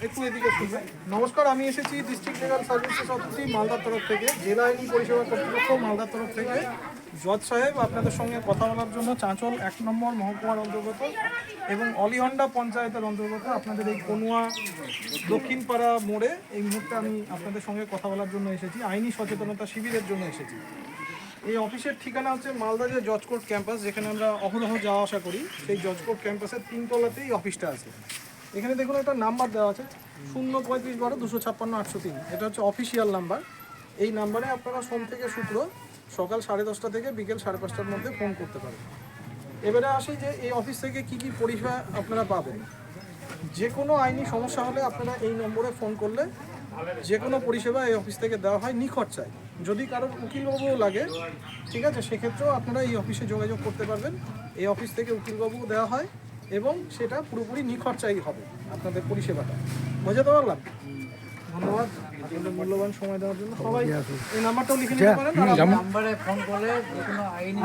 একটু এদিকে শুনবেন। নমস্কার, আমি এসেছি ডিস্ট্রিক্ট লিগাল সার্ভিসেস অথরিটি মালদার তরফ থেকে, জেলা আইনি পরিষেবা কর্তৃপক্ষ মালদার তরফ থেকে জজ সাহেব আপনাদের সঙ্গে কথা বলার জন্য চাঁচল 1 নম্বর মহকুমার অন্তর্গত এবং অলিহন্ডা পঞ্চায়েতের অন্তর্গত আপনাদের এই কনুয়া দক্ষিণপাড়া মোড়ে এই মুহূর্তে আমি আপনাদের সঙ্গে কথা বলার জন্য এসেছি, আইনি সচেতনতা শিবিরের জন্য এসেছি। এই অফিসের ঠিকানা হচ্ছে মালদা যে জজ কোর্ট ক্যাম্পাস, যেখানে আমরা অহরহ যাওয়া আসা করি, সেই জজ কোর্ট ক্যাম্পাসের 3 তলাতেই অফিসটা আছে। এখানে দেখুন একটা নাম্বার দেওয়া আছে 03512-256-803, এটা হচ্ছে অফিসিয়াল নাম্বার। এই নাম্বারে আপনারা সোম থেকে শুক্র সকাল 10:30 থেকে বিকেল 5:30টার মধ্যে ফোন করতে পারেন। এবারে আসি যে এই অফিস থেকে কি কি পরিষেবা আপনারা পাবেন। যে কোনো আইনি সমস্যা হলে আপনারা এই নম্বরে ফোন করলে যে কোনো পরিষেবা এই অফিস থেকে দেওয়া হয় নিখরচায়। যদি কারোর উকিলবাবুও লাগে, ঠিক আছে, সেক্ষেত্রেও আপনারা এই অফিসে যোগাযোগ করতে পারবেন। এই অফিস থেকে উকিলবাবুও দেওয়া হয় এবং সেটা পুরোপুরি নিখরচাই হবে আপনাদের পরিষেবাটা। বোঝাতে পারলাম? ধন্যবাদ আপনাদের মূল্যবান সময় দেওয়ার জন্য। সবাই এই নাম্বারটাও লিখে নিতে পারেন। নাম্বারে ফোন করলে যে কোনো আইনি